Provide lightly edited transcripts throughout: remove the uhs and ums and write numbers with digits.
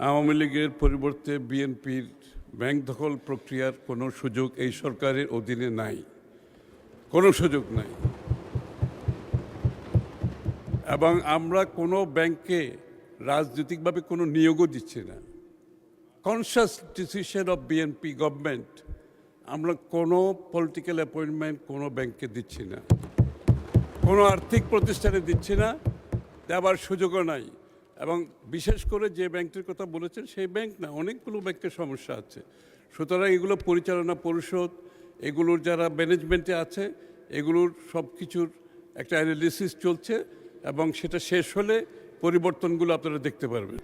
আওয়ামী লীগের পরিবর্তে বিএনপির ব্যাংক দখল প্রক্রিয়ার কোনো সুযোগ এই সরকারের অধীনে নাই, কোনো সুযোগ নাই। এবং আমরা কোনো ব্যাংকে রাজনৈতিকভাবে কোনো নিয়োগও দিচ্ছি না। Conscious decision of BNP government, আমরা কোনো পলিটিক্যাল অ্যাপয়েন্টমেন্ট কোনো ব্যাংকে দিচ্ছি না, কোনো আর্থিক প্রতিষ্ঠানে দিচ্ছি না, দেওয়ার সুযোগও নাই। এবং বিশেষ করে যে ব্যাংকটির কথা বলেছেন সেই ব্যাংক না, অনেকগুলো ব্যাংকের সমস্যা আছে। সুতরাং এগুলো পরিচালনা পরিষদ, এগুলোর যারা ম্যানেজমেন্টে আছে, এগুলোর সব কিছুর একটা অ্যানালিসিস চলছে এবং সেটা শেষ হলে পরিবর্তনগুলো আপনারা দেখতে পারবেন।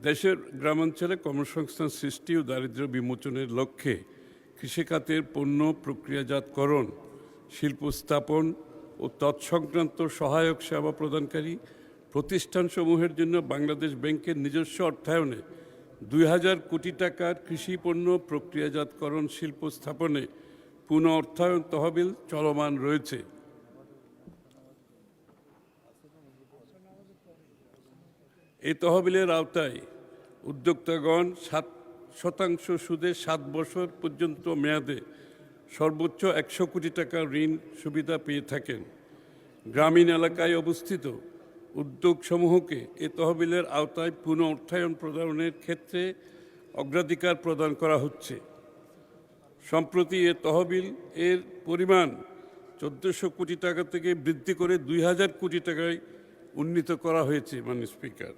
দেশের গ্রামাঞ্চলে কর্মসংস্থান সৃষ্টি ও দারিদ্র্য বিমোচনের লক্ষ্যে কৃষিখাতের পণ্য প্রক্রিয়াজাতকরণ, শিল্প স্থাপন ও তৎসংক্রান্ত সহায়ক সেবা প্রদানকারী প্রতিষ্ঠানসমূহের জন্য বাংলাদেশ ব্যাংকের নিজস্ব অর্থায়নে 2000 কোটি টাকার কৃষি পণ্য প্রক্রিয়াজাতকরণ শিল্প স্থাপনে পুনঃ অর্থায়ন তহবিল চলমান রয়েছে। এই তহবিলের আওতায় উদ্যোক্তাগণ 7% সুদে 7 বছর পর্যন্ত মেয়াদে সর্বোচ্চ 100 কোটি টাকা ঋণ সুবিধা পেয়ে থাকেন। গ্রামীণ এলাকায় অবস্থিত উদ্যোগসমূহকে এ তহবিলের আওতায় পুনঃ অর্থায়ন প্রদানের ক্ষেত্রে অগ্রাধিকার প্রদান করা হচ্ছে। সম্প্রতি এ তহবিল এর পরিমাণ 1400 কোটি টাকা থেকে বৃদ্ধি করে 2000 কোটি টাকায় উন্নীত করা হয়েছে মাননীয় স্পিকার।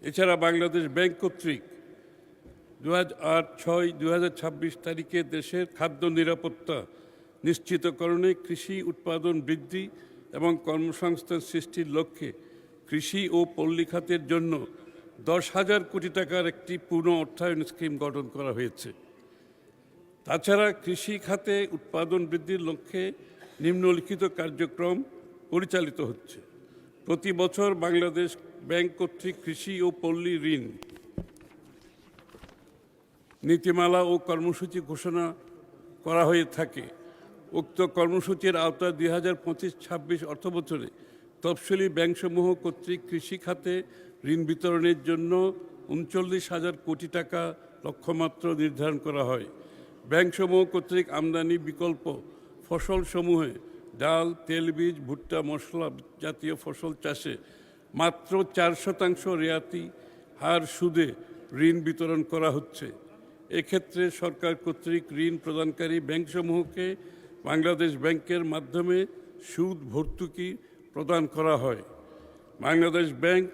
এছাড়া বাংলাদেশ ব্যাংক কর্তৃক 2008-6-2026 তারিখে দেশের খাদ্য নিরাপত্তা নিশ্চিতকরণে কৃষি উৎপাদন বৃদ্ধি এবং কর্মসংস্থান সৃষ্টির লক্ষ্যে কৃষি ও পল্লী খাতের জন্য 10,000 কোটি টাকার একটি পুনঃ অর্থায়ন স্কিম গঠন করা হয়েছে। তাছাড়া কৃষি খাতে উৎপাদন বৃদ্ধির লক্ষ্যে নিম্নলিখিত কার্যক্রম পরিচালিত হচ্ছে। প্রতি বছর বাংলাদেশ ব্যাংক কর্তৃক কৃষি ও পল্লী ঋণ নীতিমালা ও কর্মসূচি ঘোষণা করা হয়ে থাকে। উক্ত কর্মসূচির আওতায় 2025-26 অর্থবছরে তফসিলি ব্যাংকসমূহ কর্তৃক কৃষি খাতে ঋণ বিতরণের জন্য 39,000 কোটি টাকা লক্ষ্যমাত্রা নির্ধারণ করা হয়। ব্যাংকসমূহ কর্তৃক আমদানি বিকল্প ফসলসমূহে ডাল, তেলবীজ, ভুট্টা, মশলা জাতীয় ফসল চাষে মাত্র 4% রেয়াতি হার সুদে ঋণ বিতরণ করা হচ্ছে। এক্ষেত্রে সরকার কর্তৃক ঋণ প্রদানকারী ব্যাংকসমূহকে বাংলাদেশ ব্যাংকের মাধ্যমে সুদ ভর্তুকি প্রদান করা হয়। বাংলাদেশ ব্যাংক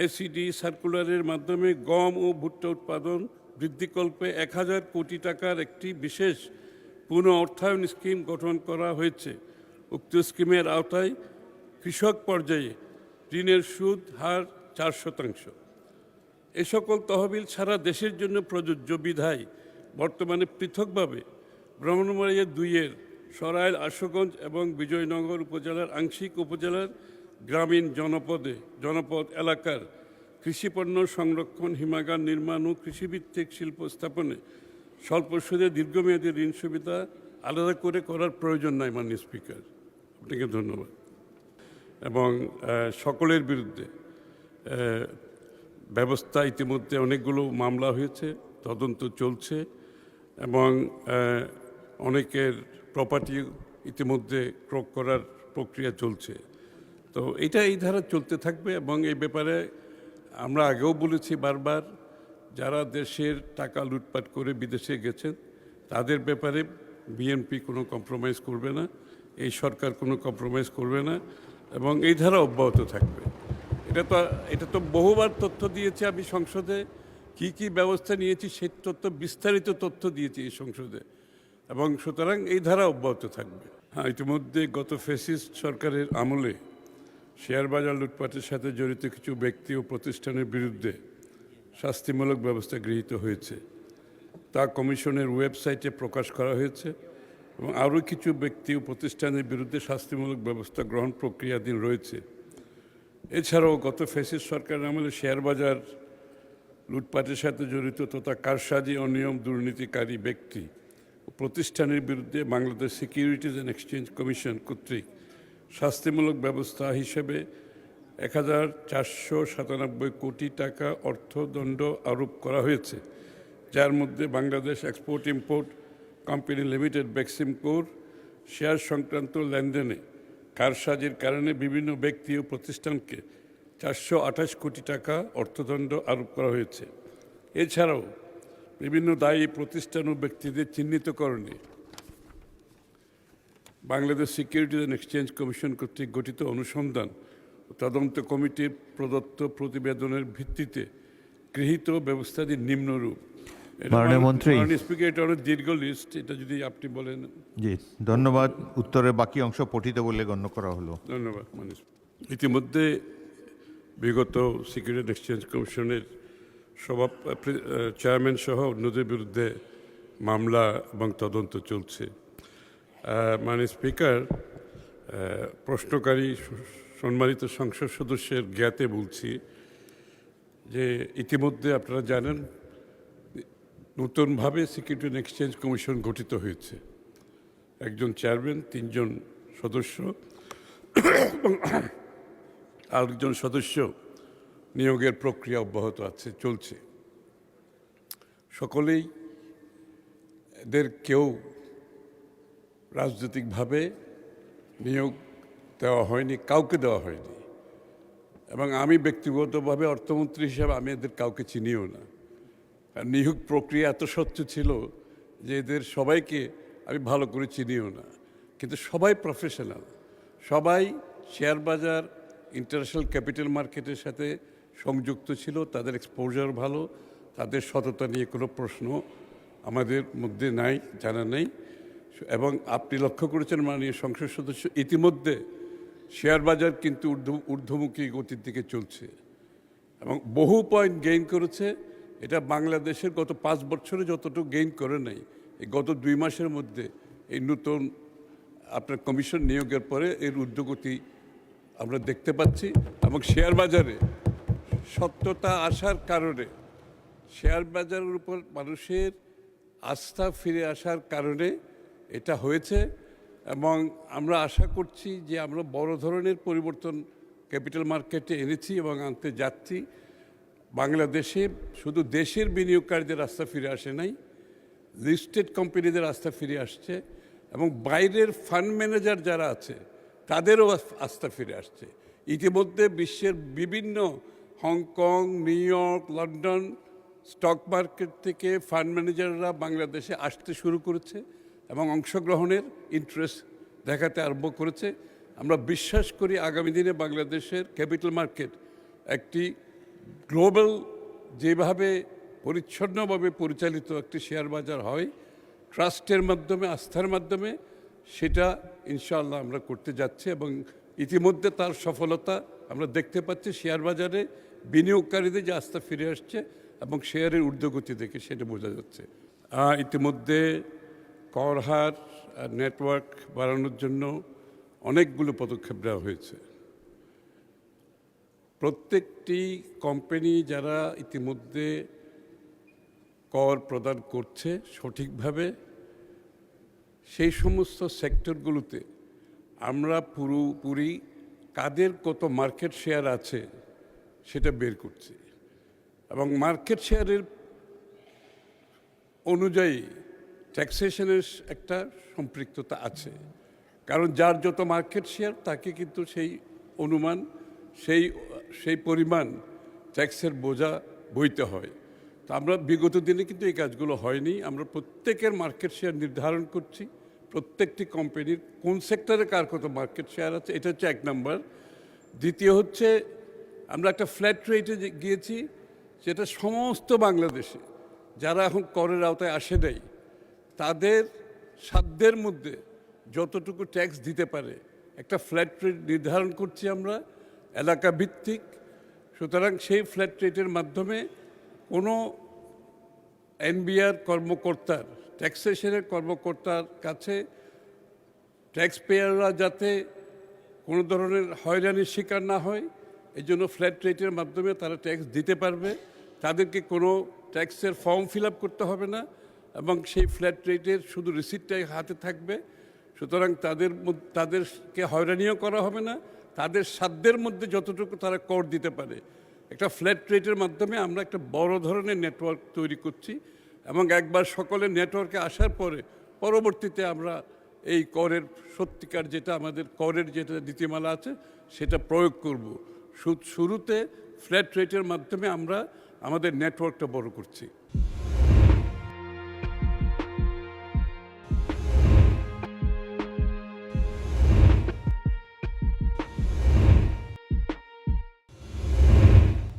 এসিডি সার্কুলারের মাধ্যমে গম ও ভুট্টা উৎপাদন বৃদ্ধিকল্পে 1000 কোটি টাকার একটি বিশেষ পুনঃ অর্থায়ন স্কিম গঠন করা হয়েছে। উক্ত স্কিমের আওতায় কৃষক পর্যায়ে ঋণের সুদ হার 4%। এ সকল তহবিল সারা দেশের জন্য প্রযোজ্য বিধায় বর্তমানে পৃথকভাবে ব্রাহ্মণবাড়িয়া 2-এর সরাইল, আশুগঞ্জ এবং বিজয়নগর উপজেলার আংশিক উপজেলার গ্রামীণ জনপদ এলাকার কৃষিপণ্য সংরক্ষণ, হিমাগার নির্মাণ ও কৃষিভিত্তিক শিল্প স্থাপনে স্বল্প সুদে দীর্ঘমেয়াদী ঋণ সুবিধা আলাদা করে করার প্রয়োজন নাই মাননীয় স্পিকার। আপনাকে ধন্যবাদ। এবং সকলের বিরুদ্ধে ব্যবস্থা ইতিমধ্যে অনেকগুলো মামলা হয়েছে, তদন্ত চলছে এবং অনেকের প্রপার্টি ইতিমধ্যে ক্রয় করার প্রক্রিয়া চলছে। তো এই ধারা চলতে থাকবে এবং এই ব্যাপারে আমরা আগেও বলেছি বারবার, যারা দেশের টাকা লুটপাট করে বিদেশে গেছেন তাদের ব্যাপারে বিএনপি কোনো কম্প্রোমাইজ করবে না, এই সরকার কোনো কম্প্রোমাইজ করবে না এবং এই ধারা অব্যাহত থাকবে। এটা তো বহুবার তথ্য দিয়েছি আমি সংসদে, কি ব্যবস্থা নিয়েছি সেই বিস্তারিত তথ্য দিয়েছি এই সংসদে এবং সুতরাং এই ধারা অব্যাহত থাকবে। হ্যাঁ, ইতিমধ্যে গত ফ্যাসিস্ট সরকারের আমলে শেয়ার বাজার লুটপাটের সাথে জড়িত কিছু ব্যক্তি ও প্রতিষ্ঠানের বিরুদ্ধে শাস্তিমূলক ব্যবস্থা গৃহীত হয়েছে। তা কমিশনের ওয়েবসাইটে প্রকাশ করা হয়েছে এবং আরও কিছু ব্যক্তি ও প্রতিষ্ঠানের বিরুদ্ধে শাস্তিমূলক ব্যবস্থা গ্রহণ প্রক্রিয়াধীন রয়েছে। এছাড়াও গত ফ্যাসিস্ট সরকারের আমলে শেয়ার বাজার লুটপাটের সাথে জড়িত তথা কারসাজি, অনিয়ম, দুর্নীতিকারী ব্যক্তি ও প্রতিষ্ঠানের বিরুদ্ধে Bangladesh securities and exchange commission কর্তৃক শাস্তিমূলক ব্যবস্থা হিসেবে 1497 কোটি টাকা অর্থদণ্ড আরোপ করা হয়েছে, যার মধ্যে Bangladesh export import company limited বেক্সিমকোর শেয়ার সংক্রান্ত লেনদেনে কারসাজির কারণে বিভিন্ন ব্যক্তি ও প্রতিষ্ঠানকে 428 কোটি টাকা অর্থদণ্ড আরোপ করা হয়েছে। এছাড়াও বিভিন্ন দায়ী প্রতিষ্ঠান ও ব্যক্তিদের চিহ্নিতকরণে Bangladesh securities and exchange commission কর্তৃক গঠিত অনুসন্ধান ও তদন্ত কমিটির প্রদত্ত প্রতিবেদনের ভিত্তিতে গৃহীত ব্যবস্থাটির নিম্নরূপ। মাননীয় মন্ত্রী, স্পিকার, এটা অনেক দীর্ঘ লিস্ট, এটা যদি আপনি বলেন। জি ধন্যবাদ। উত্তরের বাকি অংশ পঠিত বলে গণ্য করা হলো। ধন্যবাদ। ইতিমধ্যে বিগত সিকিউরিটি অ্যান্ড এক্সচেঞ্জ কমিশনের চেয়ারম্যান সহ অন্যদের বিরুদ্ধে মামলা এবং তদন্ত চলছে। মাননীয় স্পিকার, প্রশ্নকারী সম্মানিত সংসদ সদস্যের জ্ঞাতে বলছি যে ইতিমধ্যে আপনারা জানেন নতুনভাবে সিকিউরিটি অ্যান্ড এক্সচেঞ্জ কমিশন গঠিত হয়েছে। একজন চেয়ারম্যান, 3 জন সদস্য এবং আরেকজন সদস্য নিয়োগের প্রক্রিয়া অব্যাহত আছে, চলছে। সকলেই এদের কেউ রাজনৈতিকভাবে নিয়োগ দেওয়া হয়নি, কাউকে দেওয়া হয়নি, এবং আমি ব্যক্তিগতভাবে অর্থমন্ত্রী হিসাবে আমি এদের কাউকে চিনিও না। আর নিয়োগ প্রক্রিয়া এত স্বচ্ছ ছিল যে এদের সবাইকে আমি ভালো করে চিনিও না, কিন্তু সবাই প্রফেশনাল, সবাই শেয়ার বাজার ইন্টারন্যাশনাল ক্যাপিটাল মার্কেটের সাথে সংযুক্ত ছিল, তাদের এক্সপোজার ভালো, তাদের সততা নিয়ে কোনো প্রশ্ন আমাদের মধ্যে নাই, জানা নেই। এবং আপনি লক্ষ্য করেছেন মাননীয় সংসদ সদস্য, ইতিমধ্যে শেয়ার বাজার কিন্তু ঊর্ধ্বমুখী গতির দিকে চলছে এবং বহু পয়েন্ট গেইন করেছে। এটা বাংলাদেশের গত 5 বছরে যতটুকু গেইন করে নাই, এই গত 2 মাসের মধ্যে এই নতুন আপনার কমিশন নিয়োগের পরে এর ঊর্ধ্বগতি আমরা দেখতে পাচ্ছি। এবং শেয়ার বাজারে সত্যতা আসার কারণে, শেয়ার বাজারের উপর মানুষের আস্থা ফিরে আসার কারণে এটা হয়েছে। এবং আমরা আশা করছি যে আমরা বড় ধরনের পরিবর্তন ক্যাপিটাল মার্কেটে এনেছি এবং আনতে যাচ্ছি। বাংলাদেশে শুধু দেশের বিনিয়োগকারীদের আস্থা ফিরে আসে নাই, লিস্টেড কোম্পানিদের আস্থা ফিরে আসছে এবং বাইরের ফান্ড ম্যানেজার যারা আছে তাদেরও আস্থা ফিরে আসছে। ইতিমধ্যে বিশ্বের বিভিন্ন Hong Kong, new York, London stock market থেকে ফান্ড ম্যানেজাররা বাংলাদেশে আসতে শুরু করেছে এবং অংশগ্রহণের ইন্টারেস্ট দেখাতে আরম্ভ করেছে। আমরা বিশ্বাস করি আগামী দিনে বাংলাদেশের ক্যাপিটাল মার্কেট একটি গ্লোবাল, যেভাবে পরিচ্ছন্নভাবে পরিচালিত একটি শেয়ার বাজার হয়, ট্রাস্টের মাধ্যমে, আস্থার মাধ্যমে, সেটা ইনশাআল্লাহ আমরা করতে যাচ্ছি এবং ইতিমধ্যে তার সফলতা আমরা দেখতে পাচ্ছি। শেয়ার বাজারে বিনিয়োগকারীদের যে আস্থা ফিরে আসছে এবং শেয়ারের ঊর্ধ্বগতি দেখে সেটা বোঝা যাচ্ছে। ইতিমধ্যে কর হার নেটওয়ার্ক বাড়ানোর জন্য অনেকগুলো পদক্ষেপ নেওয়া হয়েছে। প্রত্যেকটি কোম্পানি যারা ইতিমধ্যে কর প্রদান করছে সঠিকভাবে, সেই সমস্ত সেক্টরগুলোতে আমরা পুরোপুরি কাদের কত মার্কেট শেয়ার আছে সেটা বের করছি এবং মার্কেট শেয়ারের অনুযায়ী ট্যাক্সেশনের একটা সম্পৃক্ততা আছে, কারণ যার যত মার্কেট শেয়ার তাকে কিন্তু সেই অনুমান, সেই পরিমাণ ট্যাক্সের বোঝা বইতে হয়। তো আমরা বিগত দিনে কিন্তু এই কাজগুলো হয়নি। আমরা প্রত্যেকের মার্কেট শেয়ার নির্ধারণ করছি, প্রত্যেকটি কোম্পানির কোন সেক্টরে কার কত মার্কেট শেয়ার আছে, এটা হচ্ছে 1 নম্বর। দ্বিতীয় হচ্ছে আমরা একটা ফ্ল্যাট রেটে গিয়েছি, যেটা সমস্ত বাংলাদেশে যারা এখন করের আওতায় আসে নাই তাদের সাধ্যের মধ্যে যতটুকু ট্যাক্স দিতে পারে একটা ফ্ল্যাট রেট নির্ধারণ করছি আমরা, এলাকা ভিত্তিক। সুতরাং সেই ফ্ল্যাট রেটের মাধ্যমে কোনো এনবিআর কর্মকর্তার, ট্যাক্সেশনের কর্মকর্তার কাছে ট্যাক্স পেয়াররা যাতে কোনো ধরনের হয়রানির শিকার না হয়, এই জন্য ফ্ল্যাট রেটের মাধ্যমে তারা ট্যাক্স দিতে পারবে। তাদেরকে কোনো ট্যাক্সের ফর্ম ফিল আপ করতে হবে না এবং সেই ফ্ল্যাট রেটের শুধু রিসিপ্টটাই হাতে থাকবে। সুতরাং তাদেরকে হয়রানিও করা হবে না, তাদের সাধ্যের মধ্যে যতটুকু তারা কর দিতে পারে। একটা ফ্ল্যাট রেটের মাধ্যমে আমরা একটা বড় ধরনের নেটওয়ার্ক তৈরি করছি এবং একবার সকলের নেটওয়ার্কে আসার পরে পরবর্তীতে আমরা এই করের সত্যিকার যেটা আমাদের করের যেটা নীতিমালা আছে সেটা প্রয়োগ করব। শুরুতে ফ্ল্যাট রেটের মাধ্যমে আমরা আমাদের নেটওয়ার্কটা বড় করছি।